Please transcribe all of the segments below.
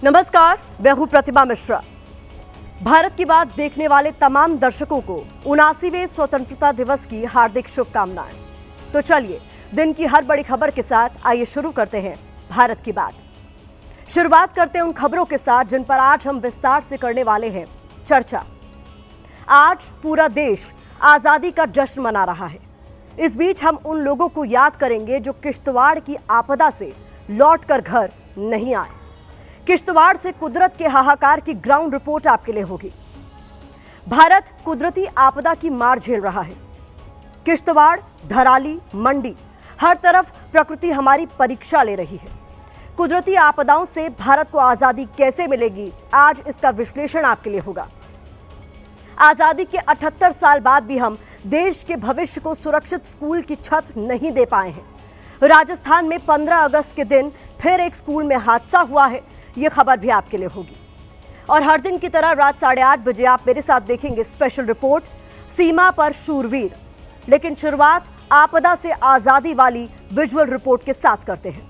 नमस्कार, मैं हूं प्रतिभा मिश्रा। भारत की बात देखने वाले तमाम दर्शकों को 79वें स्वतंत्रता दिवस की हार्दिक शुभकामनाएं। तो चलिए दिन की हर बड़ी खबर के साथ आइए शुरू करते हैं भारत की बात। शुरुआत करते हैं उन खबरों के साथ जिन पर आज हम विस्तार से करने वाले हैं चर्चा। आज पूरा देश आजादी का जश्न मना रहा है। इस बीच हम उन लोगों को याद करेंगे जो किश्तवाड़ की आपदा से लौटकर घर नहीं आए। किश्तवाड़ से कुदरत के हाहाकार की ग्राउंड रिपोर्ट आपके लिए होगी। भारत कुदरती आपदा की मार झेल रहा है। किश्तवाड़, धराली, मंडी, हर तरफ प्रकृति हमारी परीक्षा ले रही है। कुदरती आपदाओं से भारत को आजादी कैसे मिलेगी, आज इसका विश्लेषण आपके लिए होगा। आजादी के 78 साल बाद भी हम देश के भविष्य को सुरक्षित स्कूल की छत नहीं दे पाए हैं। राजस्थान में 15 अगस्त के दिन फिर एक स्कूल में हादसा हुआ है। ये खबर भी आपके लिए होगी। और हर दिन की तरह रात 8:30 बजे आप मेरे साथ देखेंगे स्पेशल रिपोर्ट सीमा पर शूरवीर। लेकिन शुरुआत आपदा से आजादी वाली विजुअल रिपोर्ट के साथ करते हैं।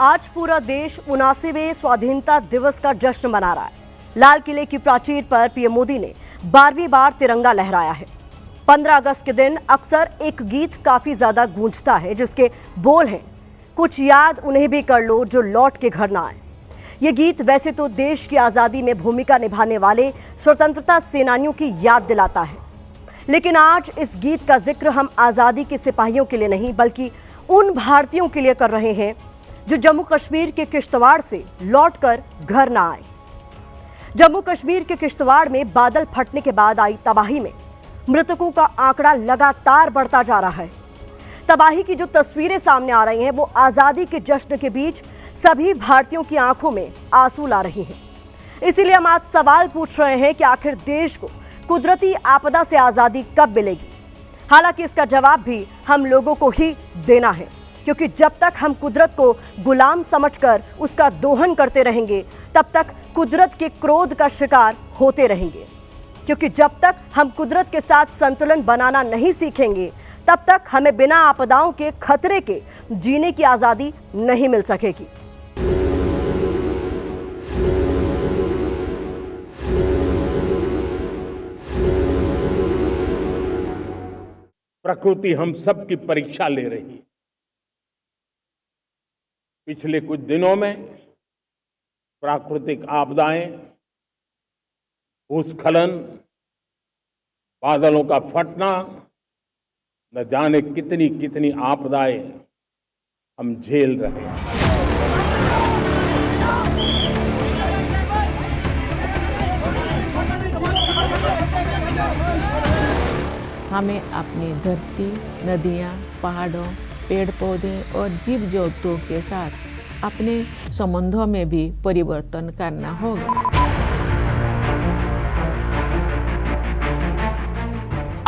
आज पूरा देश 79वें स्वाधीनता दिवस का जश्न मना रहा है। लाल किले की प्राचीर पर पीएम मोदी ने 12वीं बार तिरंगा लहराया है। 15 अगस्त के दिन अक्सर एक गीत काफी ज्यादा गूंजता है जिसके बोल हैं, कुछ याद उन्हें भी कर लो जो लौट के घर ना आए। ये गीत वैसे तो देश की आजादी में भूमिका निभाने वाले स्वतंत्रता सेनानियों की याद दिलाता है, लेकिन आज इस गीत का जिक्र हम आजादी के सिपाहियों के लिए नहीं बल्कि उन भारतीयों के लिए कर रहे हैं जो जम्मू कश्मीर के किश्तवाड़ से लौटकर घर ना आए। जम्मू कश्मीर के किश्तवाड़ में बादल फटने के बाद आई तबाही में मृतकों का आंकड़ा लगातार बढ़ता जा रहा है। तबाही की जो तस्वीरें सामने आ रही हैं वो आजादी के जश्न के बीच सभी भारतीयों की आंखों में आंसू ला रही हैं। इसीलिए हम आज सवाल पूछ रहे हैं कि आखिर देश को कुदरती आपदा से आजादी कब मिलेगी। हालांकि इसका जवाब भी हम लोगों को ही देना है, क्योंकि जब तक हम कुदरत को गुलाम समझकर उसका दोहन करते रहेंगे तब तक कुदरत के क्रोध का शिकार होते रहेंगे। क्योंकि जब तक हम कुदरत के साथ संतुलन बनाना नहीं सीखेंगे तब तक हमें बिना आपदाओं के खतरे के जीने की आजादी नहीं मिल सकेगी। प्रकृति हम सब की परीक्षा ले रही है। पिछले कुछ दिनों में प्राकृतिक आपदाएं, भूस्खलन, बादलों का फटना, न जाने कितनी कितनी आपदाएं हम झेल रहे हैं। हमें अपनी धरती, नदियाँ, पहाड़ों, पेड़ पौधे और जीव जंतुओं के साथ अपने संबंधों में भी परिवर्तन करना होगा।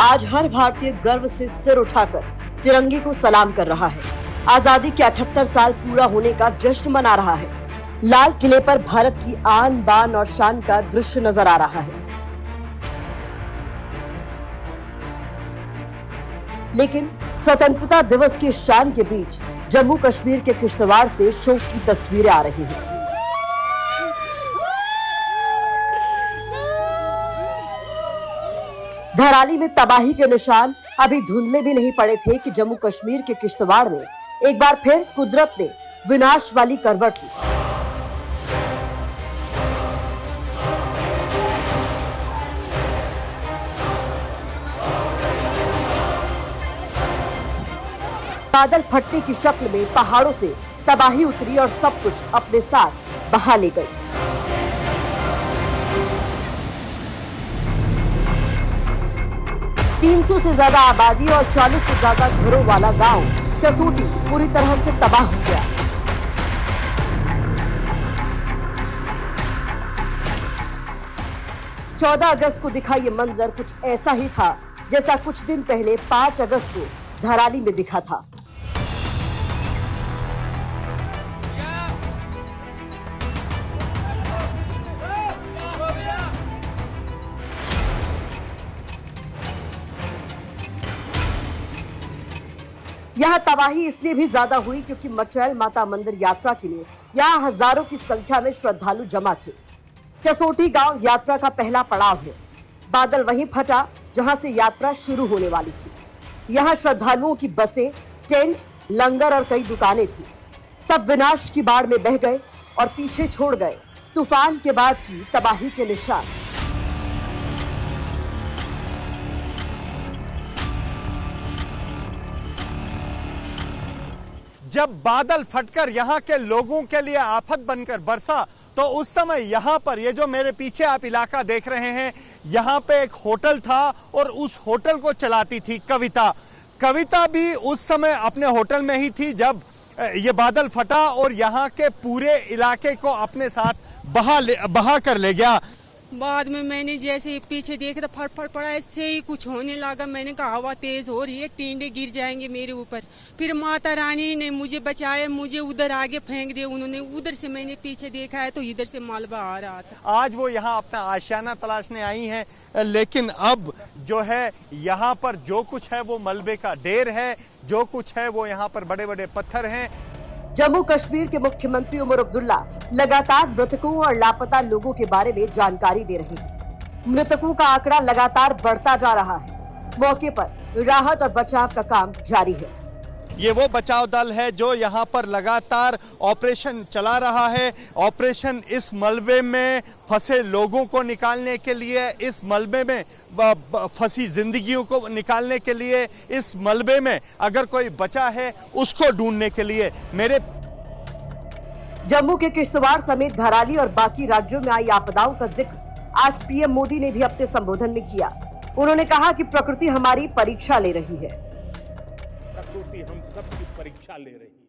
आज हर भारतीय गर्व से सिर उठाकर तिरंगे को सलाम कर रहा है। आजादी के 78 साल पूरा होने का जश्न मना रहा है। लाल किले पर भारत की आन बान और शान का दृश्य नजर आ रहा है। लेकिन स्वतंत्रता दिवस की शान के बीच जम्मू कश्मीर के किश्तवाड़ से शोक की तस्वीरें आ रही हैं। धराली में तबाही के निशान अभी धुंधले भी नहीं पड़े थे कि जम्मू कश्मीर के किश्तवाड़ में एक बार फिर कुदरत ने विनाश वाली करवट ली। बादल फटने की शक्ल में पहाड़ों से तबाही उतरी और सब कुछ अपने साथ बहा ले गई। तीन 300 से ज्यादा आबादी और 40 से ज्यादा घरों वाला गांव चसोटी पूरी तरह से तबाह हो गया। चौदह अगस्त को दिखा ये मंजर कुछ ऐसा ही था जैसा कुछ दिन पहले 5 अगस्त को धराली में दिखा था। यहां तबाही इसलिए भी ज्यादा हुई क्योंकि मचैल माता मंदिर यात्रा के लिए यहां हजारों की संख्या में श्रद्धालु जमा थे। चसोटी गांव यात्रा का पहला पड़ाव है। बादल वहीं फटा जहां से यात्रा शुरू होने वाली थी। यहां श्रद्धालुओं की बसें, टेंट, लंगर और कई दुकानें थी। सब विनाश की बाढ़ में बह गए और पीछे छोड़ गए तूफान के बाद की तबाही के निशान। जब बादल फटकर यहाँ के लोगों के लिए आफत बनकर बरसा तो उस समय यहाँ पर ये जो मेरे पीछे आप इलाका देख रहे हैं, यहाँ पे एक होटल था और उस होटल को चलाती थी कविता। कविता भी उस समय अपने होटल में ही थी जब ये बादल फटा और यहाँ के पूरे इलाके को अपने साथ बहा कर ले गया। बाद में मैंने जैसे पीछे देखा था फट फट पड़ा, ऐसे ही कुछ होने लगा। मैंने कहा हवा तेज हो रही है, टींडे गिर जाएंगे मेरे ऊपर। फिर माता रानी ने मुझे बचाया, मुझे उधर आगे फेंक दिया उन्होंने। उधर से मैंने पीछे देखा है तो इधर से मलबा आ रहा था। आज वो यहाँ अपना आशियाना तलाशने आई हैं, लेकिन अब जो है यहाँ पर जो कुछ है वो मलबे का ढेर है, जो कुछ है वो यहाँ पर बड़े बड़े पत्थर हैं। जम्मू कश्मीर के मुख्यमंत्री उमर अब्दुल्ला लगातार मृतकों और लापता लोगों के बारे में जानकारी दे रहे हैं। मृतकों का आंकड़ा लगातार बढ़ता जा रहा है। मौके पर राहत और बचाव का काम जारी है। ये वो बचाव दल है जो यहाँ पर लगातार ऑपरेशन चला रहा है। ऑपरेशन इस मलबे में फंसे लोगों को निकालने के लिए, इस मलबे में फंसी जिंदगियों को निकालने के लिए, इस मलबे में अगर कोई बचा है उसको ढूंढने के लिए। मेरे जम्मू के किश्तवाड़ समेत धराली और बाकी राज्यों में आई आपदाओं का जिक्र आज पीएम मोदी ने भी अपने संबोधन में किया। उन्होंने कहा कि प्रकृति हमारी परीक्षा ले रही है। प्रकृति हम सबकी परीक्षा ले रही है।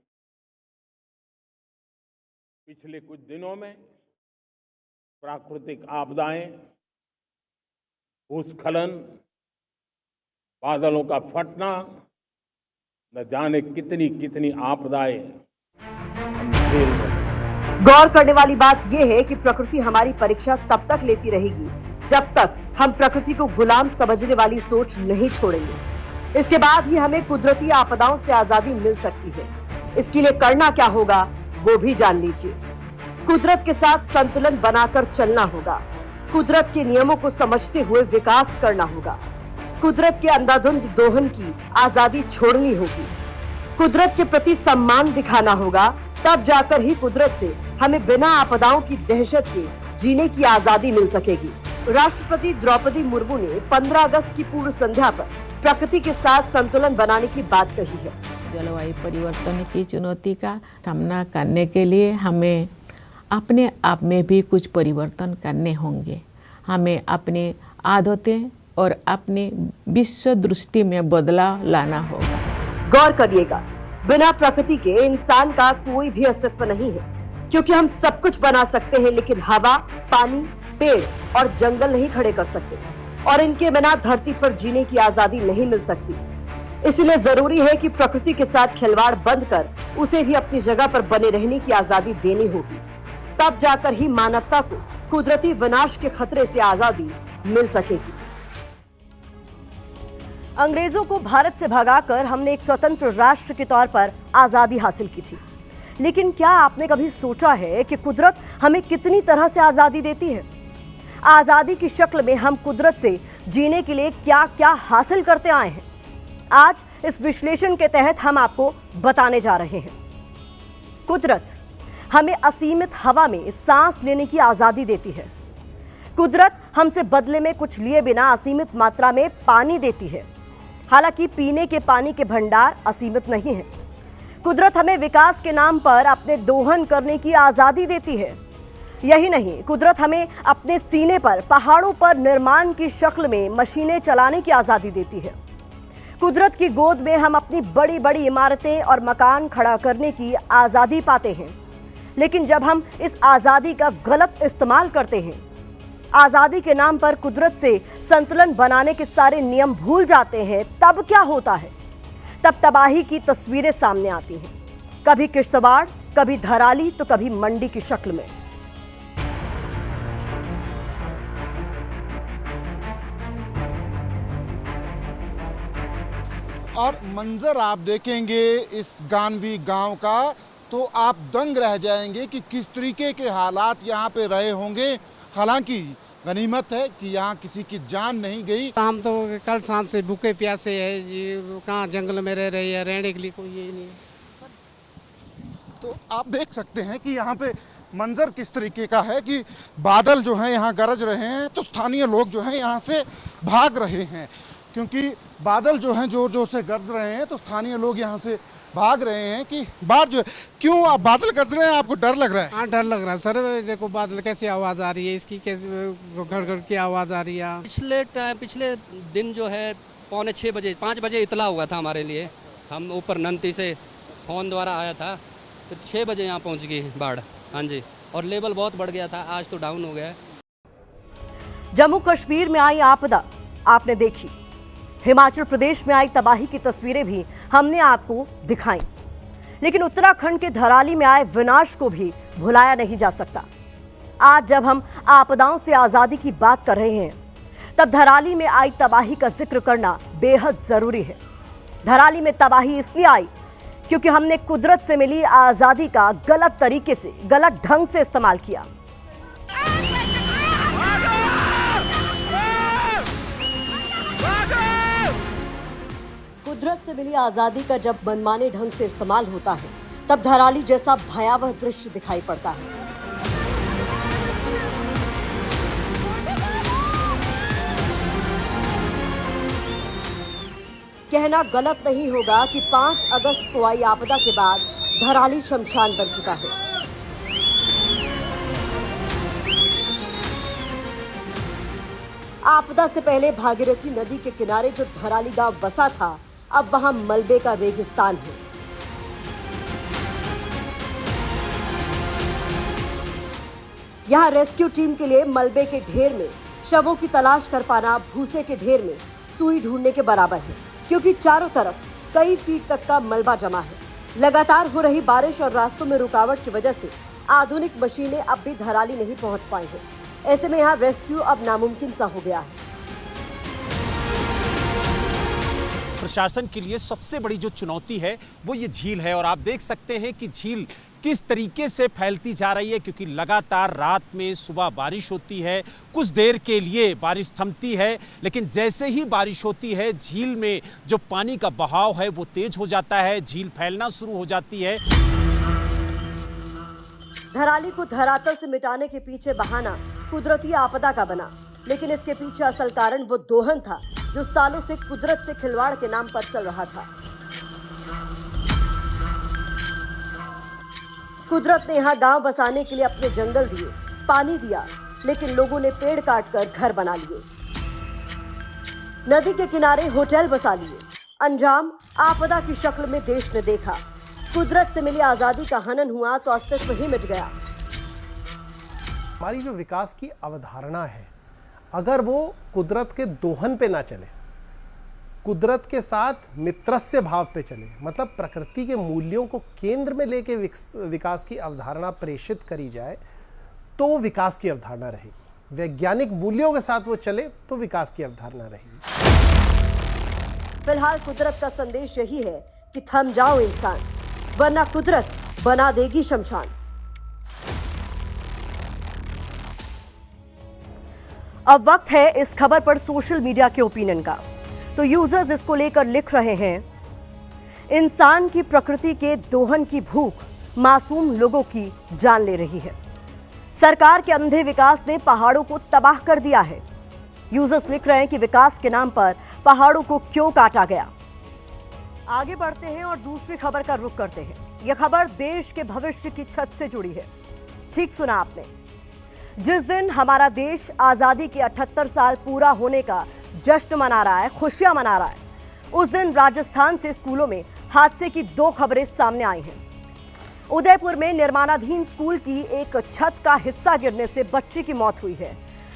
पिछले कुछ दिनों में प्राकृतिक आपदाएं, भूस्खलन, बादलों का फटना, न जाने कितनी कितनी आपदाएं हम झेल रहे हैं। गौर करने वाली बात यह है कि प्रकृति हमारी परीक्षा तब तक लेती रहेगी जब तक हम प्रकृति को गुलाम समझने वाली सोच नहीं छोड़ेंगे। इसके बाद ही हमें कुदरती आपदाओं से आजादी मिल सकती है। इसके लिए करना क्या होगा वो भी जान लीजिए। कुदरत के साथ संतुलन बनाकर चलना होगा। कुदरत के नियमों को समझते हुए विकास करना होगा। कुदरत के अंधाधुंध दोहन की आजादी छोड़नी होगी। कुदरत के प्रति सम्मान दिखाना होगा। तब जाकर ही कुदरत से हमें बिना आपदाओं की दहशत के जीने की आजादी मिल सकेगी। राष्ट्रपति द्रौपदी मुर्मू ने 15 अगस्त की पूर्व संध्या पर प्रकृति के साथ संतुलन बनाने की बात कही है। जलवायु परिवर्तन की चुनौती का सामना करने के लिए हमें अपने आप में भी कुछ परिवर्तन करने होंगे। हमें अपनी आदतें और अपनी विश्व दृष्टि में बदलाव लाना होगा। गौर करिएगा, बिना प्रकृति के इंसान का कोई भी अस्तित्व नहीं है, क्योंकि हम सब कुछ बना सकते हैं लेकिन हवा, पानी, पेड़ और जंगल नहीं खड़े कर सकते और इनके बिना धरती पर जीने की आजादी नहीं मिल सकती। इसलिए जरूरी है कि प्रकृति के साथ खिलवाड़ बंद कर उसे भी अपनी जगह पर बने रहने की आजादी देनी होगी। तब जाकर ही मानवता को कुदरती विनाश के खतरे से आजादी मिल सकेगी। अंग्रेजों को भारत से भगाकर हमने एक स्वतंत्र राष्ट्र के तौर पर आजादी हासिल की थी। लेकिन क्या आपने कभी सोचा है कि कुदरत हमें कितनी तरह से आजादी देती है? आजादी की शक्ल में हम कुदरत से जीने के लिए क्या क्या हासिल करते आए हैं, आज इस विश्लेषण के तहत हम आपको बताने जा रहे हैं। कुदरत हमें असीमित हवा में सांस लेने की आजादी देती है। कुदरत हमसे बदले में कुछ लिए बिना असीमित मात्रा में पानी देती है। हालांकि पीने के पानी के भंडार असीमित नहीं है। कुदरत हमें विकास के नाम पर अपने दोहन करने की आजादी देती है। यही नहीं, कुदरत हमें अपने सीने पर पहाड़ों पर निर्माण की शक्ल में मशीनें चलाने की आजादी देती है। कुदरत की गोद में हम अपनी बड़ी बड़ी इमारतें और मकान खड़ा करने की आजादी पाते हैं, लेकिन जब हम इस आजादी का गलत इस्तेमाल करते हैं, आजादी के नाम पर कुदरत से संतुलन बनाने के सारे नियम भूल जाते हैं, तब क्या होता है? तब तबाही की तस्वीरें सामने आती हैं, कभी किश्तवाड़, कभी धराली, तो कभी मंडी की शक्ल में। और मंजर आप देखेंगे इस गानवी गांव का तो आप दंग रह जाएंगे कि किस तरीके के हालात यहाँ पे रहे होंगे। हालांकि गनीमत है कि यहाँ किसी की जान नहीं गई। हम तो कल शाम से भूखे प्यासे है जी, कहाँ जंगल में रह रही है, रहने के लिए कोई यही नहीं है। तो आप देख सकते हैं कि यहाँ पे मंजर किस तरीके का है कि बादल जो हैं यहाँ गरज रहे हैं, तो स्थानीय लोग जो हैं यहाँ से भाग रहे हैं, क्योंकि बादल जो हैं जोर जोर से गरज रहे हैं, तो स्थानीय लोग यहाँ से भाग रहे हैं कि बाढ़ जो है। क्यों आप बादल गरज रहे हैं, आपको डर लग रहा है? हाँ, डर लग रहा है सर। देखो बादल कैसी आवाज़ आ रही है, इसकी कैसे गड़ की आवाज़ आ रही है। पिछले दिन जो है 5:45 बजे 5 बजे इतला हुआ था हमारे लिए। हम ऊपर नंती से फ़ोन द्वारा आया था, तो 6 बजे यहाँ पहुँच गई बाढ़। हाँ जी, और लेवल बहुत बढ़ गया था, आज तो डाउन हो गया है। जम्मू कश्मीर में आई आपदा आपने देखी, हिमाचल प्रदेश में आई तबाही की तस्वीरें भी हमने आपको दिखाई, लेकिन उत्तराखंड के धराली में आए विनाश को भी भुलाया नहीं जा सकता। आज जब हम आपदाओं से आजादी की बात कर रहे हैं, तब धराली में आई तबाही का जिक्र करना बेहद जरूरी है। धराली में तबाही इसलिए आई क्योंकि हमने कुदरत से मिली आजादी का गलत तरीके से, गलत ढंग से इस्तेमाल किया। कुदरत से मिली आजादी का जब मनमाने ढंग से इस्तेमाल होता है, तब धराली जैसा भयावह दृश्य दिखाई पड़ता है। कहना गलत नहीं होगा कि 5 अगस्त को आई आपदा के बाद धराली शमशान बन चुका है। आपदा से पहले भागीरथी नदी के किनारे जो धराली गांव बसा था, अब वहां मलबे का रेगिस्तान है। यहां रेस्क्यू टीम के लिए मलबे के ढेर में शवों की तलाश कर पाना भूसे के ढेर में सुई ढूंढने के बराबर है, क्योंकि चारों तरफ कई फीट तक का मलबा जमा है। लगातार हो रही बारिश और रास्तों में रुकावट की वजह से आधुनिक मशीनें अब भी धराली नहीं पहुंच पाई हैं। ऐसे में यहाँ रेस्क्यू अब नामुमकिन सा हो गया है। प्रशासन के लिए सबसे बड़ी जो चुनौती है वो ये झील है, और आप देख सकते हैं कि झील किस तरीके से फैलती जा रही है, क्योंकि लगातार रात में सुबह बारिश होती है, कुछ देर के लिए बारिश थमती है, लेकिन जैसे ही बारिश होती है झील में जो पानी का बहाव है वो तेज हो जाता है, झील फैलना शुरू हो जाती है। धराली को धरातल से मिटाने के पीछे बहाना कुदरती आपदा का बना, लेकिन इसके पीछे असल कारण वो दोहन था जो सालों से कुदरत से खिलवाड़ के नाम पर चल रहा था। कुदरत ने यहाँ गांव बसाने के लिए अपने जंगल दिए, पानी दिया, लेकिन लोगों ने पेड़ काटकर घर बना लिए, नदी के किनारे होटल बसा लिए। अंजाम आपदा की शक्ल में देश ने देखा। कुदरत से मिली आजादी का हनन हुआ तो अस्तित्व ही मिट गया। हमारी जो विकास की अवधारणा है, अगर वो कुदरत के दोहन पे ना चले, कुदरत के साथ मित्रस्य भाव पे चले, मतलब प्रकृति के मूल्यों को केंद्र में लेके विकास की अवधारणा प्रेषित करी जाए, तो विकास की अवधारणा रहेगी। वैज्ञानिक मूल्यों के साथ वो चले तो विकास की अवधारणा रहेगी। फिलहाल कुदरत का संदेश यही है कि थम जाओ इंसान, वरना कुदरत बना देगी शमशान। अब वक्त है इस खबर पर सोशल मीडिया के ओपिनियन का। तो यूजर्स इसको लेकर लिख रहे हैं, इंसान की प्रकृति के दोहन की भूख मासूम लोगों की जान ले रही है। सरकार के अंधे विकास ने पहाड़ों को तबाह कर दिया है। यूजर्स लिख रहे हैं कि विकास के नाम पर पहाड़ों को क्यों काटा गया। आगे बढ़ते हैं और दूसरी खबर का रुख करते हैं। यह खबर देश के भविष्य की छत से जुड़ी है। ठीक सुना आपने। जिस दिन हमारा देश आजादी के 78 साल पूरा होने का जश्न मना रहा है, खुशियां मना रहा है, उस दिन राजस्थान से स्कूलों में हादसे की 2 खबरें सामने आई हैं। उदयपुर में निर्माणाधीन स्कूल की एक छत का हिस्सा गिरने से बच्ची की मौत हुई है,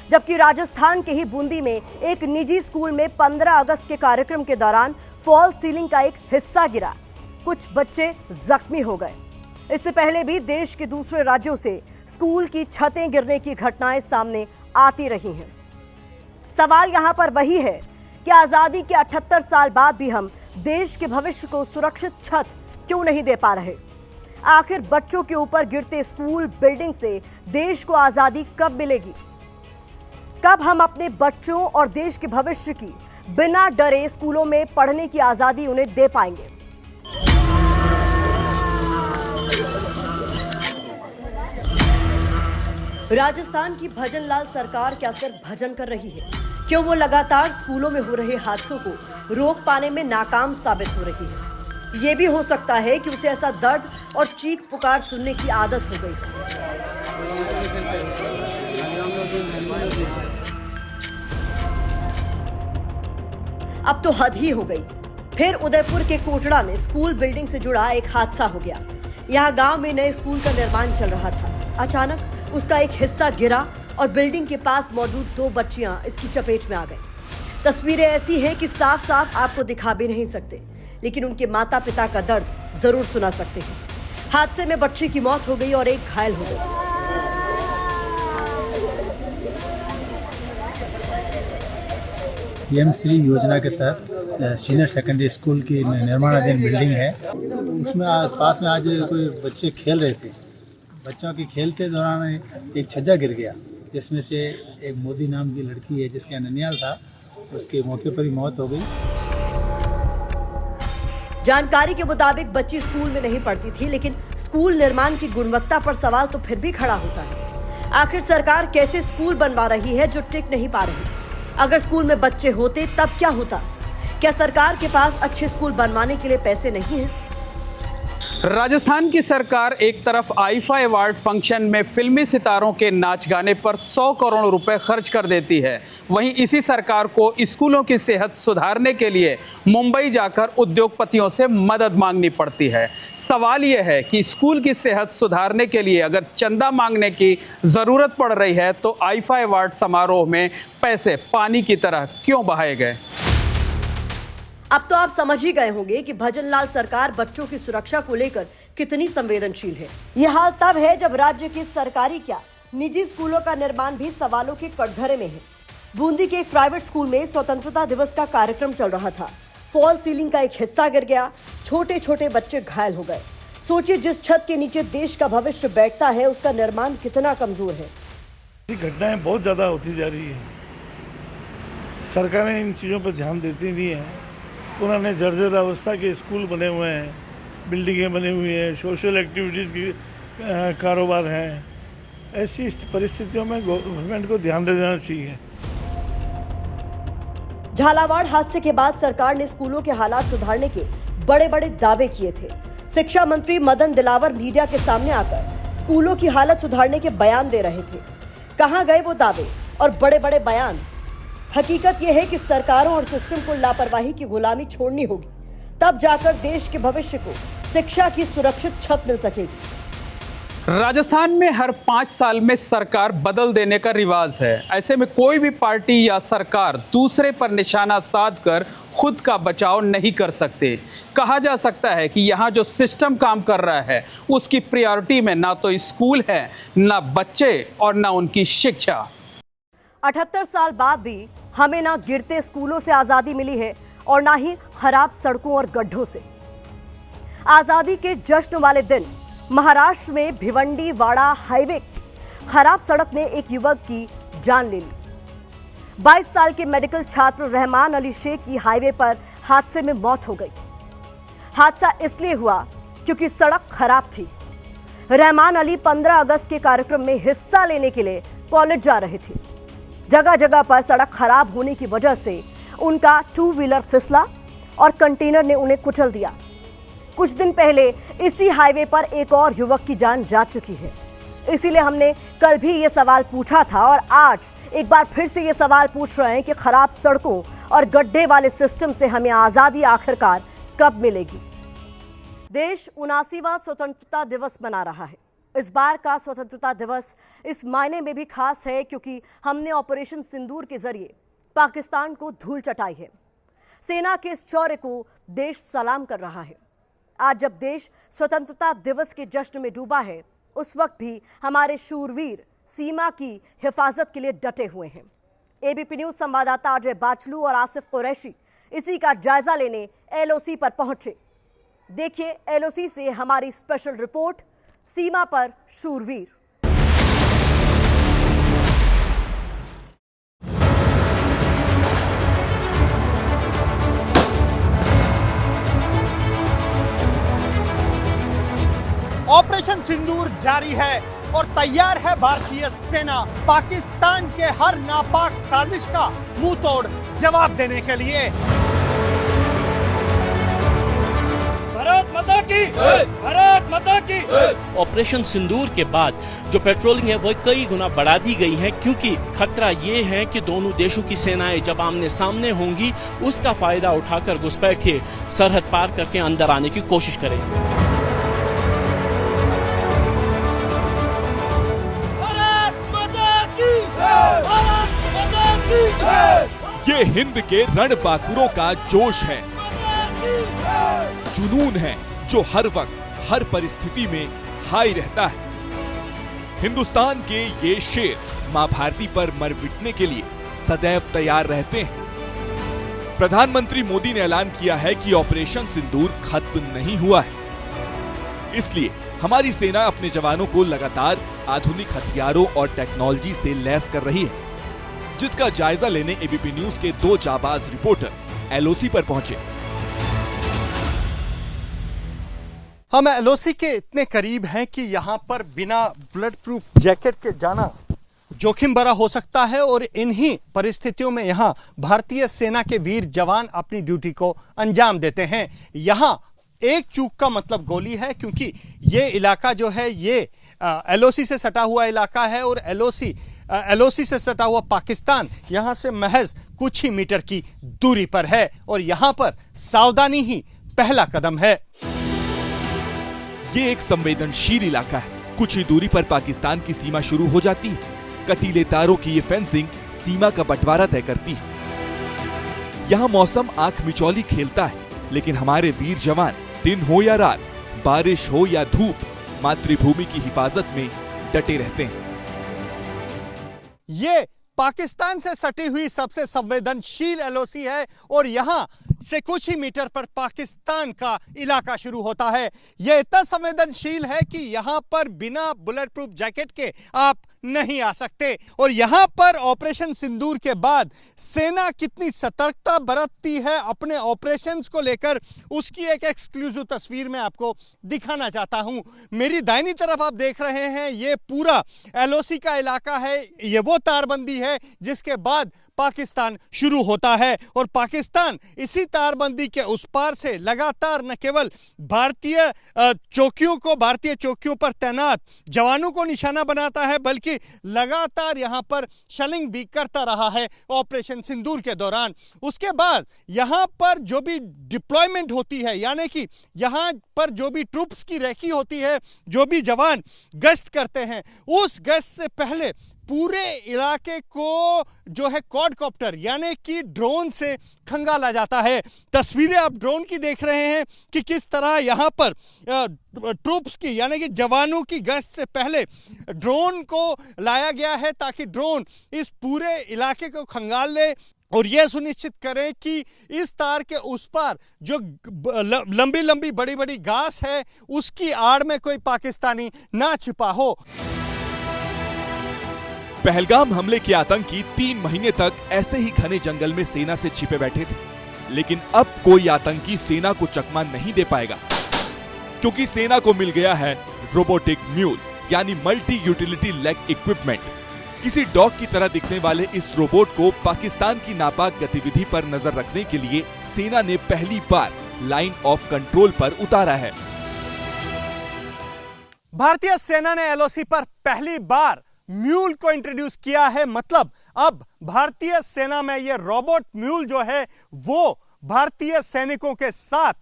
जबकि राजस्थान के ही बूंदी में एक निजी स्कूल में 15 अगस्त के कार्यक्रम के दौरान फॉल सीलिंग का एक हिस्सा गिरा, कुछ बच्चे जख्मी हो गए। इससे पहले भी देश के दूसरे राज्यों से स्कूल की छतें गिरने की घटनाएं सामने आती रही हैं। सवाल यहां पर वही है कि आजादी के 78 साल बाद भी हम देश के भविष्य को सुरक्षित छत क्यों नहीं दे पा रहे? आखिर बच्चों के ऊपर गिरते स्कूल बिल्डिंग से देश को आजादी कब मिलेगी? कब हम अपने बच्चों और देश के भविष्य की बिना डरे स्कूलों में पढ़ने की आजादी उन्हें दे पाएंगे? राजस्थान की भजन लाल सरकार क्या सिर्फ भजन कर रही है? क्यों वो लगातार स्कूलों में हो रहे हादसों को रोक पाने में नाकाम साबित हो रही है? ये भी हो सकता है कि उसे ऐसा दर्द और चीख पुकार सुनने की आदत हो गई है। अब तो हद ही हो गई। फिर उदयपुर के कोटड़ा में स्कूल बिल्डिंग से जुड़ा एक हादसा हो गया। यहाँ गांव में नए स्कूल का निर्माण चल रहा था। अचानक उसका एक हिस्सा गिरा और बिल्डिंग के पास मौजूद 2 बच्चियां इसकी चपेट में आ गई। तस्वीरें ऐसी हैं कि साफ साफ आपको दिखा भी नहीं सकते, लेकिन उनके माता पिता का दर्द जरूर सुना सकते हैं। हादसे में बच्ची की मौत हो गई और एक घायल हो गई। पीएमश्री योजना के तहत सीनियर सेकेंडरी स्कूल की निर्माणाधीन बिल्डिंग है। उसमें पास में आज कोई बच्चे खेल रहे थे। बच्चों के खेलते दौरान एक छज्जा गिर गया, जिसमें से एक मोदी नाम की लड़की है जिसका ननियाल था, उसके मौके पर ही मौत हो गई। जानकारी के मुताबिक बच्ची स्कूल में नहीं पढ़ती थी, लेकिन स्कूल निर्माण की गुणवत्ता पर सवाल तो फिर भी खड़ा होता है। आखिर सरकार कैसे स्कूल बनवा रही है जो टिक नहीं पा रही? अगर स्कूल में बच्चे होते तब क्या होता? क्या सरकार के पास अच्छे स्कूल बनवाने के लिए पैसे नहीं हैं? राजस्थान की सरकार एक तरफ आईफा अवार्ड फंक्शन में फिल्मी सितारों के नाच गाने पर 100 करोड़ रुपए खर्च कर देती है, वहीं इसी सरकार को स्कूलों की सेहत सुधारने के लिए मुंबई जाकर उद्योगपतियों से मदद मांगनी पड़ती है। सवाल यह है कि स्कूल की सेहत सुधारने के लिए अगर चंदा मांगने की ज़रूरत पड़ रही है तो आईफा अवार्ड समारोह में पैसे पानी की तरह क्यों बहाए गए? अब तो आप समझ ही गए होंगे कि भजन लाल सरकार बच्चों की सुरक्षा को लेकर कितनी संवेदनशील है। यह हाल तब है जब राज्य की सरकारी क्या निजी स्कूलों का निर्माण भी सवालों के कटघरे में है। बूंदी के एक प्राइवेट स्कूल में स्वतंत्रता दिवस का कार्यक्रम चल रहा था। फॉल सीलिंग का एक हिस्सा गिर गया, छोटे छोटे बच्चे घायल हो गए। सोचिए, जिस छत के नीचे देश का भविष्य बैठता है उसका निर्माण कितना कमजोर है। घटनाएं बहुत ज्यादा होती जा रही है। सरकारें इन चीजों पर ध्यान देती नहीं है। पुराने जर्जर अवस्था के स्कूल बने हुए हैं, बिल्डिंगें बनी हुई हैं, सोशल एक्टिविटीज़ की कारोबार हैं। ऐसी परिस्थितियों में गवर्नमेंट को ध्यान दे देना चाहिए। झालावाड़ हादसे के बाद सरकार ने स्कूलों के हालात सुधारने के बड़े बड़े दावे किए थे। शिक्षा मंत्री मदन दिलावर मीडिया के सामने आकर स्कूलों की हालत सुधारने के बयान दे रहे थे। कहां गए वो दावे और बड़े बड़े बयान? हकीकत यह है कि सरकारों और सिस्टम को लापरवाही की गुलामी छोड़नी होगी, तब जाकर देश के भविष्य को शिक्षा की सुरक्षित छत मिल सकेगी। राजस्थान में हर 5 साल में सरकार बदल देने का रिवाज है। ऐसे में कोई भी पार्टी या सरकार दूसरे पर निशाना साधकर खुद का बचाव नहीं कर सकते। कहा जा सकता है कि यहाँ जो सिस्टम काम कर रहा है उसकी प्रायोरिटी में ना तो स्कूल है, ना बच्चे और ना उनकी शिक्षा। 78 साल बाद भी हमें ना गिरते स्कूलों से आजादी मिली है और ना ही खराब सड़कों और गड्ढों से। आजादी के जश्न वाले दिन महाराष्ट्र में भिवंडी वाड़ा हाईवे खराब सड़क ने एक युवक की जान ले ली। 22 साल के मेडिकल छात्र रहमान अली शेख की हाईवे पर हादसे में मौत हो गई। हादसा इसलिए हुआ क्योंकि सड़क खराब थी। रहमान अली 15 अगस्त के कार्यक्रम में हिस्सा लेने के लिए कॉलेज जा रहे थे। जगह जगह पर सड़क खराब होने की वजह से उनका 2 व्हीलर फिसला और कंटेनर ने उन्हें कुचल दिया। कुछ दिन पहले इसी हाईवे पर एक और युवक की जान जा चुकी है। इसीलिए हमने कल भी ये सवाल पूछा था और आज एक बार फिर से ये सवाल पूछ रहे हैं कि खराब सड़कों और गड्ढे वाले सिस्टम से हमें आजादी आखिरकार कब मिलेगी। देश 79वां स्वतंत्रता दिवस मना रहा है। इस बार का स्वतंत्रता दिवस इस मायने में भी खास है क्योंकि हमने ऑपरेशन सिंदूर के जरिए पाकिस्तान को धूल चटाई है। सेना के इस शौर्य को देश सलाम कर रहा है। आज जब देश स्वतंत्रता दिवस के जश्न में डूबा है, उस वक्त भी हमारे शूरवीर सीमा की हिफाजत के लिए डटे हुए हैं। एबीपी न्यूज संवाददाता अजय बाचलू और आसिफ कुरैशी इसी का जायजा लेने एलओसी पर पहुंचे। देखिए एलओसी से हमारी स्पेशल रिपोर्ट, सीमा पर शूरवीर। ऑपरेशन सिंदूर जारी है और तैयार है भारतीय सेना पाकिस्तान के हर नापाक साजिश का मुंह तोड़ जवाब देने के लिए। भारत माता की जय, भारत माता की जय। ऑपरेशन सिंदूर के बाद जो पेट्रोलिंग है वो कई गुना बढ़ा दी गई है क्योंकि खतरा ये है कि दोनों देशों की सेनाएं जब आमने सामने होंगी उसका फायदा उठाकर घुसपैठिए सरहद पार करके अंदर आने की कोशिश करेंगे। ये हिंद के रणबांकुरों का जोश है, जुनून है जो हर वक्त हर परिस्थिति में हाई रहता है। हिंदुस्तान के ये शेर मां भारती पर मर मिटने के लिए सदैव तैयार रहते हैं। प्रधानमंत्री मोदी ने ऐलान किया है कि ऑपरेशन सिंदूर खत्म नहीं हुआ है। इसलिए हमारी सेना अपने जवानों को लगातार आधुनिक हथियारों और टेक्नोलॉजी से लैस कर रही है, जिसका जायजा लेने एबीपी न्यूज के 2 जाबाज रिपोर्टर एलओसी पर पहुंचे। हम एलओसी के इतने करीब हैं कि यहाँ पर बिना बुलेट प्रूफ जैकेट के जाना जोखिम भरा हो सकता है और इन्हीं परिस्थितियों में यहाँ भारतीय सेना के वीर जवान अपनी ड्यूटी को अंजाम देते हैं। यहाँ एक चूक का मतलब गोली है क्योंकि ये इलाका जो है ये एलओसी से सटा हुआ इलाका है और एलओसी से सटा हुआ पाकिस्तान यहां से महज कुछ ही मीटर की दूरी पर है और यहां पर सावधानी ही पहला कदम है। ये एक संवेदनशील इलाका है। कुछ ही दूरी पर पाकिस्तान की सीमा शुरू हो जाती है। कटीले तारों की ये फेंसिंग सीमा का बंटवारा तय करती है। यहाँ मौसम आंख मिचौली खेलता है, लेकिन हमारे वीर जवान दिन हो या रात, बारिश हो या धूप, मातृभूमि की हिफाजत में डटे रहते हैं। ये पाकिस्तान से सटी हुई सबसे संवेदनशील एलओसी है और यहां से कुछ ही मीटर पर पाकिस्तान का इलाका शुरू होता है। यह इतना संवेदनशील है कि यहां पर बिना बुलेट प्रूफ जैकेट के आप नहीं आ सकते। और यहां पर ऑपरेशन सिंदूर के बाद सेना कितनी सतर्कता बरतती है अपने ऑपरेशंस को लेकर, उसकी एक एक्सक्लूसिव तस्वीर मैं आपको दिखाना चाहता हूं। मेरी दाहिनी तरफ आप देख रहे हैं ये पूरा एलओसी का इलाका है। ये वो तारबंदी है जिसके बाद पाकिस्तान शुरू होता है और पाकिस्तान इसी तारबंदी के उस पार से लगातार न केवल भारतीय चौकियों पर तैनात जवानों को निशाना बनाता है बल्कि लगातार यहां पर शेलिंग भी करता रहा है ऑपरेशन सिंदूर के दौरान। उसके बाद यहां पर जो भी डिप्लॉयमेंट होती है, यानी कि यहां पर जो भी ट्रूप्स की रेकी होती है, जो भी जवान गश्त करते हैं, उस गश्त से पहले पूरे इलाके को जो है क्वाडकॉप्टर यानी कि ड्रोन से खंगाला जाता है। तस्वीरें आप ड्रोन की देख रहे हैं कि किस तरह यहां पर ट्रूप्स की यानी कि जवानों की गश्त से पहले ड्रोन को लाया गया है ताकि ड्रोन इस पूरे इलाके को खंगाल ले और यह सुनिश्चित करें कि इस तार के उस पार जो लंबी लंबी बड़ी बड़ी घास है उसकी आड़ में कोई पाकिस्तानी ना छिपा हो। पहलगाम हमले के आतंकी 3 महीने तक ऐसे ही घने जंगल में सेना से छिपे बैठे थे, लेकिन अब कोई आतंकी सेना को चकमा नहीं दे पाएगा क्योंकि सेना को मिल गया है रोबोटिक म्यूल यानी मल्टी यूटिलिटी लेग इक्विपमेंट। किसी डॉग की तरह दिखने वाले इस रोबोट को पाकिस्तान की नापाक गतिविधि पर नजर रखने के लिए सेना ने पहली बार लाइन ऑफ कंट्रोल पर उतारा है। भारतीय सेना ने एलओसी पर पहली बार म्यूल को इंट्रोड्यूस किया है। मतलब अब भारतीय सेना में यह रोबोट म्यूल जो है वो भारतीय सैनिकों के साथ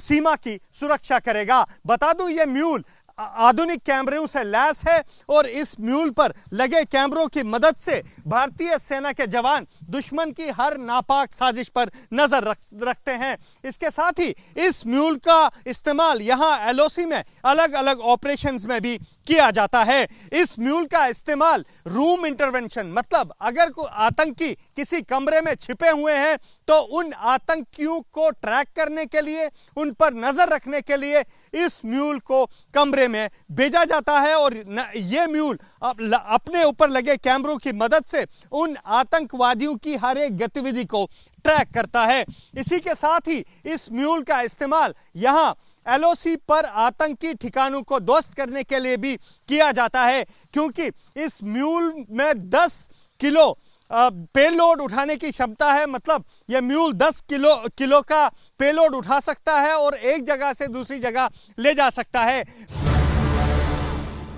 सीमा की सुरक्षा करेगा। बता दूं यह म्यूल आधुनिक कैमरों से लैस है और इस म्यूल पर लगे कैमरों की मदद से भारतीय सेना के जवान दुश्मन की हर नापाक साजिश पर नजर रखते हैं। इसके साथ ही इस म्यूल का इस्तेमाल यहां एलओसी में अलग अलग ऑपरेशंस में भी किया जाता है। इस म्यूल का इस्तेमाल रूम इंटरवेंशन, मतलब अगर कोई आतंकी किसी कमरे में छिपे हुए हैं तो उन आतंकियों को ट्रैक करने के लिए, उन पर नजर रखने के लिए इस म्यूल को कमरे में भेजा जाता है और यह म्यूल अपने ऊपर लगे कैमरों की मदद से उन आतंकवादियों की हर एक गतिविधि को ट्रैक करता है। इसी के साथ ही इस म्यूल का इस्तेमाल यहां एलओसी पर आतंकी ठिकानों को ध्वस्त करने के लिए भी किया जाता है, क्योंकि इस म्यूल में 10 किलो पेलोड उठाने की क्षमता है। मतलब यह म्यूल 10 किलो का पेलोड उठा सकता है और एक जगह से दूसरी जगह ले जा सकता है।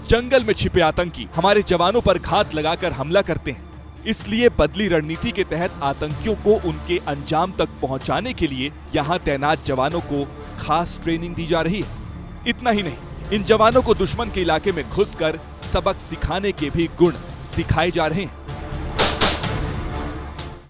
जंगल में छिपे आतंकी हमारे जवानों पर घात लगाकर हमला करते हैं, इसलिए बदली रणनीति के तहत आतंकियों को उनके अंजाम तक पहुंचाने के लिए यहाँ तैनात जवानों को खास ट्रेनिंग दी जा रही है। इतना ही नहीं, इन जवानों को दुश्मन के इलाके में घुसकर सबक सिखाने के भी गुण सिखाए जा रहे हैं।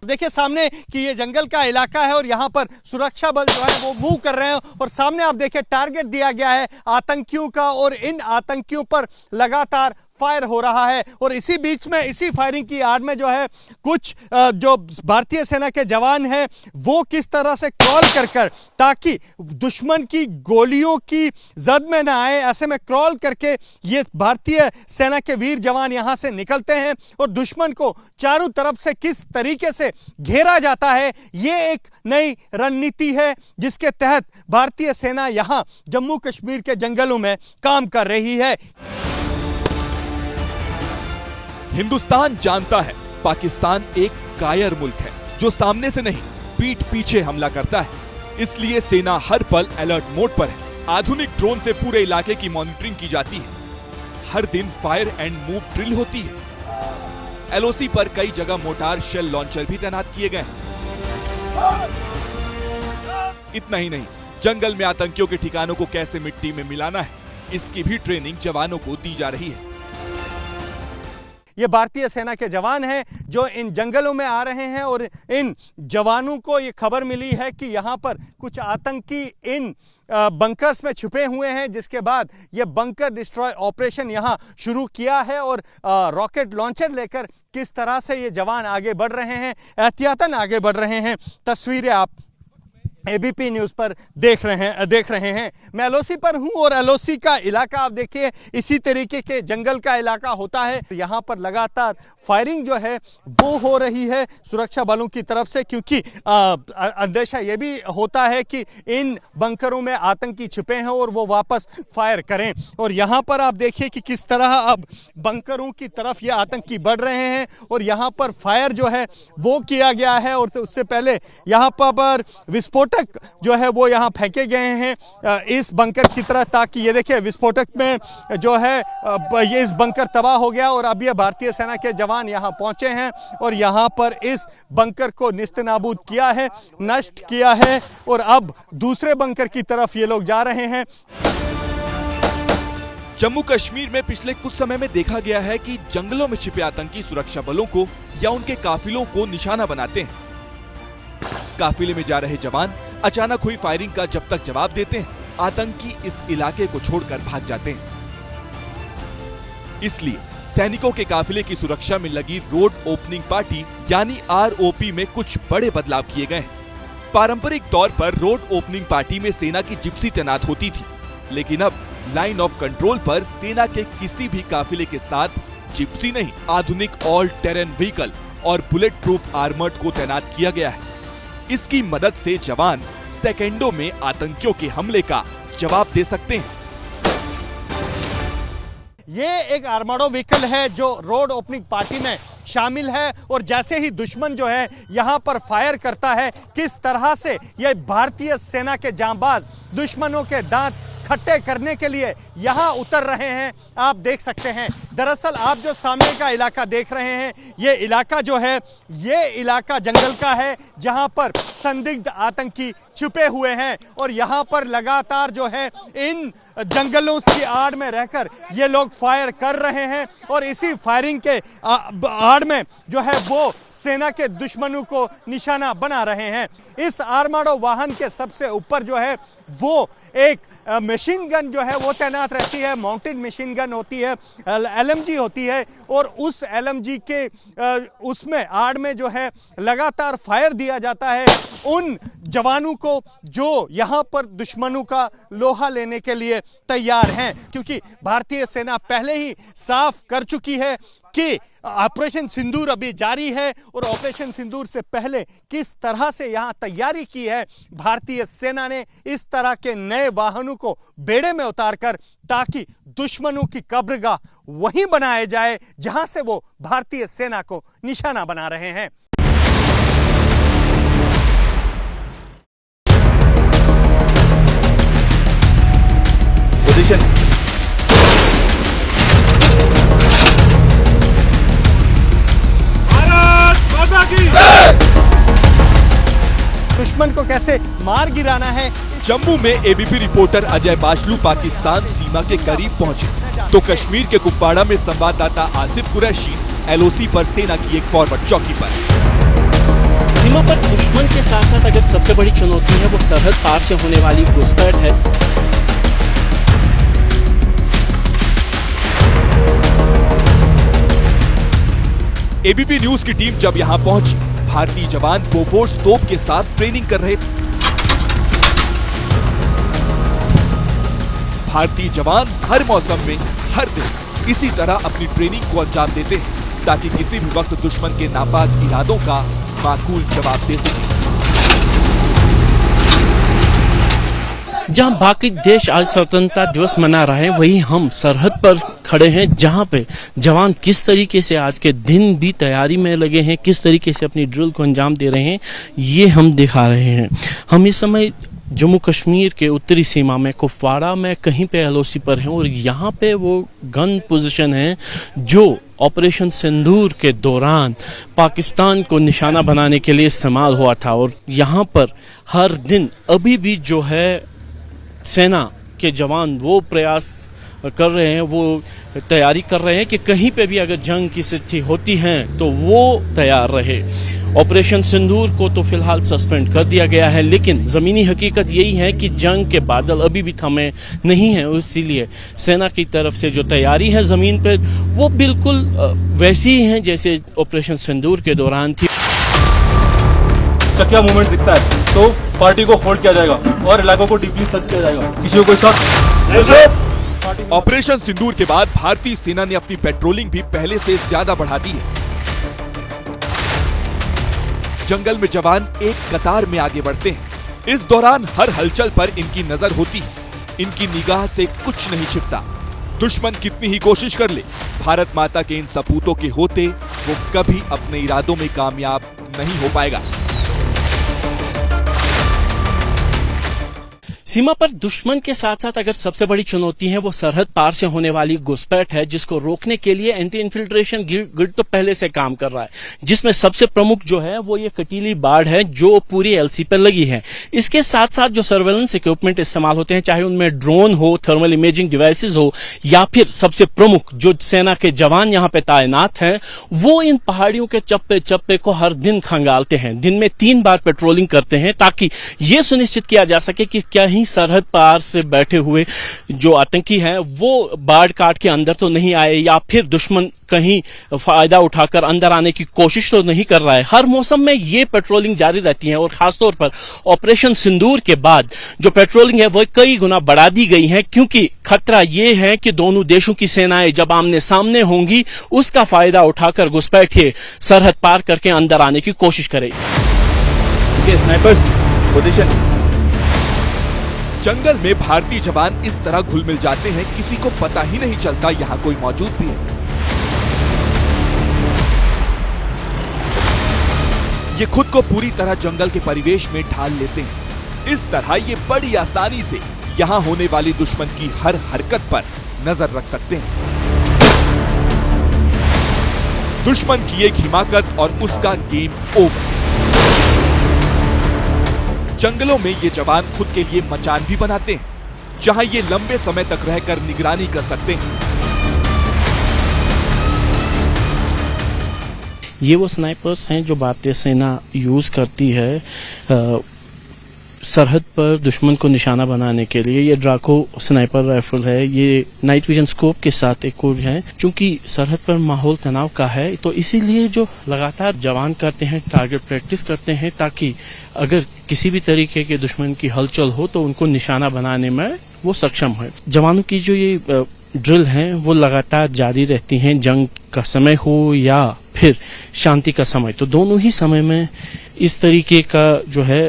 देखिए सामने कि ये जंगल का इलाका है और यहाँ पर सुरक्षा बल जो है वो मूव कर रहे हैं और सामने आप देखिए टारगेट दिया गया है आतंकियों का और इन आतंकियों पर लगातार फायर हो रहा है। और इसी बीच में इसी फायरिंग की आड़ में जो है कुछ जो भारतीय सेना के जवान हैं वो किस तरह से क्रॉल कर ताकि दुश्मन की गोलियों की जद में ना आए, ऐसे में क्रॉल करके ये भारतीय सेना के वीर जवान यहां से निकलते हैं और दुश्मन को चारों तरफ से किस तरीके से घेरा जाता है, ये एक नई रणनीति है जिसके तहत भारतीय सेना यहां जम्मू कश्मीर के जंगलों में काम कर रही है। हिंदुस्तान जानता है पाकिस्तान एक कायर मुल्क है जो सामने से नहीं पीठ पीछे हमला करता है, इसलिए सेना हर पल अलर्ट मोड पर है। आधुनिक ड्रोन से पूरे इलाके की मॉनिटरिंग की जाती है। हर दिन फायर एंड मूव ड्रिल होती है। एलओसी पर कई जगह मोटार शेल लॉन्चर भी तैनात किए गए हैं। इतना ही नहीं, जंगल में आतंकियों के ठिकानों को कैसे मिट्टी में मिलाना है, इसकी भी ट्रेनिंग जवानों को दी जा रही है। ये भारतीय सेना के जवान हैं जो इन जंगलों में आ रहे हैं और इन जवानों को ये खबर मिली है कि यहाँ पर कुछ आतंकी इन बंकर्स में छुपे हुए हैं, जिसके बाद ये बंकर डिस्ट्रॉय ऑपरेशन यहाँ शुरू किया है और रॉकेट लॉन्चर लेकर किस तरह से ये जवान आगे बढ़ रहे हैं, एहतियातन आगे बढ़ रहे हैं। तस्वीरें आप एबीपी न्यूज पर देख रहे हैं। मैं एलओसी पर हूं और एलओसी का इलाका आप देखिए इसी तरीके के जंगल का इलाका होता है। यहां पर लगातार फायरिंग जो है वो हो रही है सुरक्षा बलों की तरफ से, क्योंकि अंदेशा ये भी होता है कि इन बंकरों में आतंकी छिपे हैं और वो वापस फायर करें। और यहां पर आप देखिए कि किस तरह अब बंकरों की तरफ ये आतंकी बढ़ रहे हैं और यहां पर फायर जो है वो किया गया है और उससे पहले यहां पर विस्फोट जो है वो यहाँ फेंके गए हैं इस बंकर की तरह, ताकि ये देखिए विस्फोटक में जो है ये इस बंकर तबाह हो गया और अब ये भारतीय सेना के जवान यहाँ पहुंचे हैं और यहाँ पर इस बंकर को निस्तनाबूद किया है, नष्ट किया है और अब दूसरे बंकर की तरफ ये लोग जा रहे हैं। जम्मू कश्मीर में पिछले कुछ समय में देखा गया है कि जंगलों में छिपे आतंकी सुरक्षा बलों को या उनके काफिलों को निशाना बनाते हैं। काफिले में जा रहे जवान अचानक हुई फायरिंग का जब तक जवाब देते हैं, आतंकी इस इलाके को छोड़कर भाग जाते हैं। इसलिए सैनिकों के काफिले की सुरक्षा में लगी रोड ओपनिंग पार्टी यानी आरओपी में कुछ बड़े बदलाव किए गए हैं। पारंपरिक तौर पर रोड ओपनिंग पार्टी में सेना की जिप्सी तैनात होती थी, लेकिन अब लाइन ऑफ कंट्रोल पर सेना के किसी भी काफिले के साथ जिप्सी नहीं, आधुनिक ऑल टेरेन व्हीकल और बुलेट प्रूफ आर्मर्ड को तैनात किया गया है। इसकी मदद से जवान सेकेंडों में आतंकियों के हमले का जवाब दे सकते हैं। ये एक आर्माडो व्हीकल है जो रोड ओपनिंग पार्टी में शामिल है और जैसे ही दुश्मन जो है यहाँ पर फायर करता है, किस तरह से ये भारतीय सेना के जांबाज दुश्मनों के दांत खट्टे करने के लिए यहाँ उतर रहे हैं, आप देख सकते हैं। दरअसल आप जो सामने का इलाका देख रहे हैं, ये इलाका जो है, ये इलाका जंगल का है जहाँ पर संदिग्ध आतंकी छुपे हुए हैं और यहाँ पर लगातार जो है इन जंगलों की आड़ में रहकर ये लोग फायर कर रहे हैं और इसी फायरिंग के आड़ में जो है वो सेना के दुश्मनों को निशाना बना रहे हैं। इस आर्माडो वाहन के सबसे ऊपर जो है वो एक मशीन गन जो है वो तैनात रहती है, माउंटेड मशीन गन होती है, LMG होती है और उस LMG के उसमें आड़ में जो है लगातार फायर दिया जाता है उन जवानों को जो यहाँ पर दुश्मनों का लोहा लेने के लिए तैयार हैं, क्योंकि भारतीय सेना पहले ही साफ कर चुकी है कि ऑपरेशन सिंदूर अभी जारी है और ऑपरेशन सिंदूर से पहले किस तरह से यहाँ तैयारी की है भारतीय सेना ने इस तरह के नए वाहनों को बेड़े में उतारकर, ताकि दुश्मनों की कब्रगाह वहीं बनाए जाए जहां से वो भारतीय सेना को निशाना बना रहे हैं। दुश्मन को कैसे मार गिराना है। जम्मू में एबीपी रिपोर्टर अजय बाशलू पाकिस्तान सीमा के करीब पहुंचे तो कश्मीर के कुपवाड़ा में संवाददाता आसिफ कुरैशी LOC पर सेना की एक फॉरवर्ड चौकी पर। सीमा पर दुश्मन के साथ साथ अगर सबसे बड़ी चुनौती है वो सरहद पार से होने वाली घुसपैठ है। एबीपी न्यूज की टीम जब यहां पहुंची, भारतीय जवान बोफोर्स तोप के साथ ट्रेनिंग कर रहे थे। भारतीय जवान हर मौसम में हर दिन इसी तरह अपनी ट्रेनिंग को अंजाम देते हैं ताकि किसी भी वक्त दुश्मन के नापाक इरादों का माकूल जवाब दे सके। जहां बाकी देश आज स्वतंत्रता दिवस मना रहे हैं, वहीं हम सरहद पर खड़े हैं जहां पे जवान किस तरीके से आज के दिन भी तैयारी में लगे हैं, किस तरीके से अपनी ड्रिल को अंजाम दे रहे हैं, ये हम दिखा रहे हैं। हम इस समय जम्मू कश्मीर के उत्तरी सीमा में कुपवाड़ा में कहीं पे LOC पर हैं और यहाँ पे वो गन पोजीशन है जो ऑपरेशन सिंदूर के दौरान पाकिस्तान को निशाना बनाने के लिए इस्तेमाल हुआ था। और यहाँ पर हर दिन अभी भी जो है सेना के जवान वो प्रयास कर रहे हैं, वो तैयारी कर रहे हैं कि कहीं पे भी अगर जंग की स्थिति होती है तो वो तैयार रहे। ऑपरेशन सिंदूर को तो फिलहाल सस्पेंड कर दिया गया है, लेकिन ज़मीनी हकीकत यही है कि जंग के बादल अभी भी थमे नहीं हैं। इसीलिए सेना की तरफ से जो तैयारी है ज़मीन पर वो बिल्कुल वैसी ही है जैसे ऑपरेशन सिंदूर के दौरान थी। चकिया मूवमेंट दिखता है तो पार्टी को होल्ड किया जाएगा और इलाकों को डीपली सर्च किया जाएगा। किसी को कोई शक। ऑपरेशन सिंदूर के बाद भारतीय सेना ने अपनी पेट्रोलिंग भी पहले से ज्यादा बढ़ा दी है। जंगल में जवान एक कतार में आगे बढ़ते हैं। इस दौरान हर हलचल पर इनकी नजर होती है। इनकी निगाह से कुछ नहीं छिपता। दुश्मन कितनी ही कोशिश कर ले, भारत माता के इन सपूतों के होते वो कभी अपने इरादों में कामयाब नहीं हो पाएगा। सीमा पर दुश्मन के साथ साथ अगर सबसे बड़ी चुनौती है वो सरहद पार से होने वाली घुसपैठ है, जिसको रोकने के लिए एंटी इन्फिल्ट्रेशन ग्रिड तो पहले से काम कर रहा है, जिसमें सबसे प्रमुख जो है वो ये कटीली बाड़ है जो पूरी LC पर लगी है। इसके साथ साथ जो सर्वेलेंस इक्विपमेंट इस्तेमाल होते हैं, चाहे उनमें ड्रोन हो, थर्मल इमेजिंग डिवाइसेस हो, या फिर सबसे प्रमुख जो सेना के जवान यहाँ पे तैनात हैं, वो इन पहाड़ियों के चप्पे चप्पे को हर दिन खंगालते हैं। दिन में 3 बार पेट्रोलिंग करते हैं ताकि ये सुनिश्चित किया जा सके कि कहीं सरहद पार से बैठे हुए जो आतंकी हैं वो बाढ़ काट के अंदर तो नहीं आए, या फिर दुश्मन कहीं फायदा उठाकर अंदर आने की कोशिश तो नहीं कर रहा है। हर मौसम में ये पेट्रोलिंग जारी रहती है और खासतौर पर ऑपरेशन सिंदूर के बाद जो पेट्रोलिंग है वो कई गुना बढ़ा दी गई है, क्योंकि खतरा ये है कि दोनों देशों की सेनाएं जब आमने सामने होंगी उसका फायदा उठाकर घुसपैठिए सरहद पार करके अंदर आने की कोशिश करें। स्नाइपर्स पोजीशन जंगल में भारतीय जवान इस तरह घुल मिल जाते हैं, किसी को पता ही नहीं चलता यहाँ कोई मौजूद भी है। ये खुद को पूरी तरह जंगल के परिवेश में ढाल लेते हैं। इस तरह ये बड़ी आसानी से यहाँ होने वाली दुश्मन की हर हरकत पर नजर रख सकते हैं। दुश्मन की एक हिमाकत और उसका गेम ओवर। जंगलों में ये जवान खुद के लिए मचान भी बनाते हैं, जहां ये लंबे समय तक रहकर निगरानी कर सकते हैं। ये वो स्नाइपर्स हैं जो भारतीय सेना यूज करती है सरहद पर दुश्मन को निशाना बनाने के लिए। ये ड्राको स्नाइपर राइफल है, ये नाइट विजन स्कोप के साथ एक और है। चूंकि सरहद पर माहौल तनाव का है, तो इसीलिए जो लगातार जवान करते हैं, टारगेट प्रैक्टिस करते हैं, ताकि अगर किसी भी तरीके के दुश्मन की हलचल हो तो उनको निशाना बनाने में वो सक्षम है। जवानों की जो ये ड्रिल हैं वो लगातार जारी रहती हैं, जंग का समय हो या फिर शांति का समय, तो दोनों ही समय में इस तरीके का जो है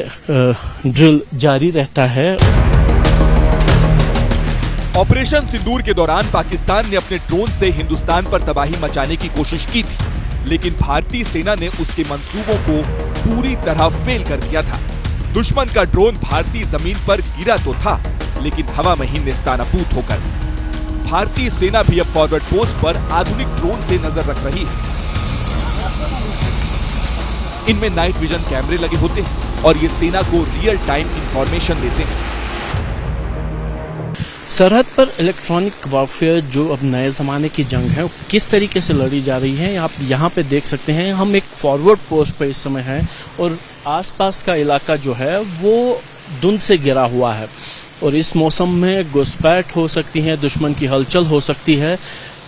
ड्रिल जारी रहता है। ऑपरेशन सिंदूर के दौरान पाकिस्तान ने अपने ड्रोन से हिंदुस्तान पर तबाही मचाने की कोशिश की थी, लेकिन भारतीय सेना ने उसके मंसूबों को पूरी तरह फेल कर दिया था। दुश्मन का ड्रोन भारतीय जमीन पर गिरा तो था, लेकिन हवा में ही निस्तानाबूद होकर। भारतीय सेना भी अब फॉरवर्ड पोस्ट पर आधुनिक ड्रोन से नजर रख रही है। इनमें नाइट विजन कैमरे लगे होते हैं और ये सेना को रियल टाइम इंफॉर्मेशन देते हैं। सरहद पर इलेक्ट्रॉनिक वॉरफेयर जो अब नए जमाने की जंग है, किस तरीके से लड़ी जा रही है आप यहाँ पे देख सकते हैं। हम एक फॉरवर्ड पोस्ट पे इस समय हैं और आसपास का इलाका जो है वो धुंध से घिरा हुआ है और इस मौसम में घुसपैठ हो सकती है, दुश्मन की हलचल हो सकती है,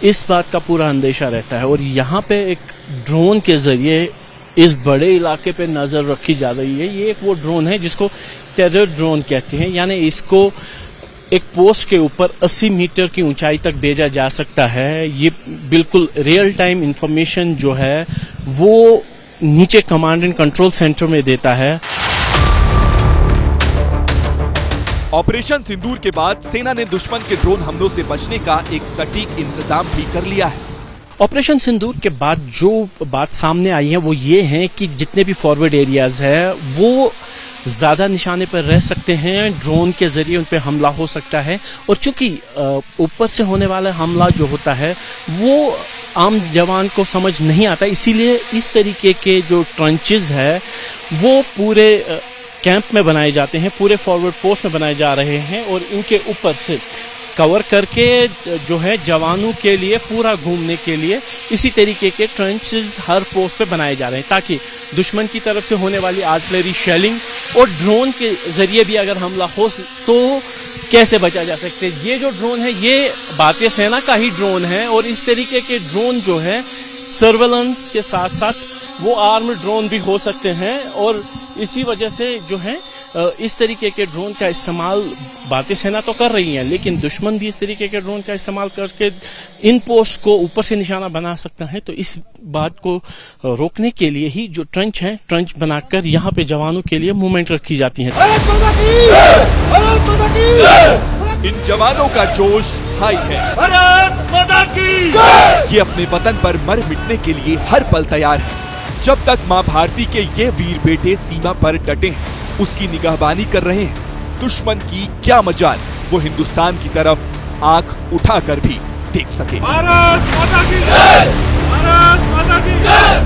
इस बात का पूरा अंदेशा रहता है। और यहाँ पे एक ड्रोन के जरिए इस बड़े इलाके पे नजर रखी जा रही है। ये एक वो ड्रोन है जिसको टेरर ड्रोन कहते हैं, यानी इसको एक पोस्ट के ऊपर 80 मीटर की ऊंचाई तक भेजा जा सकता है। ये बिल्कुल रियल टाइम इंफॉर्मेशन जो है वो नीचे कमांड एंड कंट्रोल सेंटर में देता है। ऑपरेशन सिंदूर के बाद सेना ने दुश्मन के ड्रोन हमलों से बचने का एक सटीक इंतजाम भी कर लिया है। ऑपरेशन सिंदूर के बाद जो बात सामने आई है वो ये है कि जितने भी फॉरवर्ड एरियाज है वो ज़्यादा निशाने पर रह सकते हैं, ड्रोन के जरिए उन पर हमला हो सकता है। और चूंकि ऊपर से होने वाला हमला जो होता है वो आम जवान को समझ नहीं आता, इसीलिए इस तरीके के जो ट्रंचेस है वो पूरे कैंप में बनाए जाते हैं, पूरे फॉरवर्ड पोस्ट में बनाए जा रहे हैं और इनके ऊपर से कवर करके जो है जवानों के लिए पूरा घूमने के लिए इसी तरीके के ट्रेंचेस हर पोस्ट पे बनाए जा रहे हैं, ताकि दुश्मन की तरफ से होने वाली आर्टिलरी शेलिंग और ड्रोन के जरिए भी अगर हमला हो तो कैसे बचा जा सकते है। ये जो ड्रोन है ये भारतीय सेना का ही ड्रोन है और इस तरीके के ड्रोन जो है सर्वेलेंस के साथ साथ वो आर्म्ड ड्रोन भी हो सकते हैं और इसी वजह से जो है इस तरीके के ड्रोन का इस्तेमाल भारतीय सेना तो कर रही है, लेकिन दुश्मन भी इस तरीके के ड्रोन का इस्तेमाल करके इन पोस्ट को ऊपर से निशाना बना सकता है। तो इस बात को रोकने के लिए ही जो ट्रंच है, ट्रंच बनाकर यहाँ पे जवानों के लिए मूवमेंट रखी जाती है। इन जवानों का जोश हाई है, ये अपने वतन पर मर मिटने के लिए हर पल तैयार है। जब तक माँ भारती के ये वीर बेटे सीमा पर डटे हैं, उसकी निगहबानी कर रहे हैं। दुश्मन की क्या मजाल वो हिंदुस्तान की तरफ आंख उठाकर भी देख सके। भारत माता की जय! भारत माता की जय!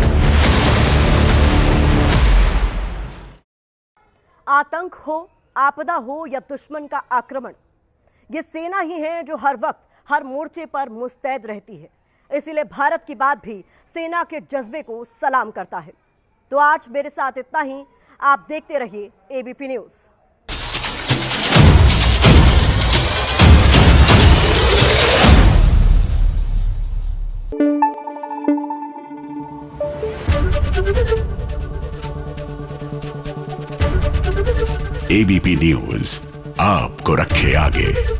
आतंक हो, आपदा हो या दुश्मन का आक्रमण, ये सेना ही है जो हर वक्त हर मोर्चे पर मुस्तैद रहती है। इसीलिए भारत की बात भी सेना के जज्बे को सलाम करता है। तो आज मेरे साथ इतना ही। आप देखते रहिए एबीपी न्यूज। एबीपी न्यूज आपको रखे आगे।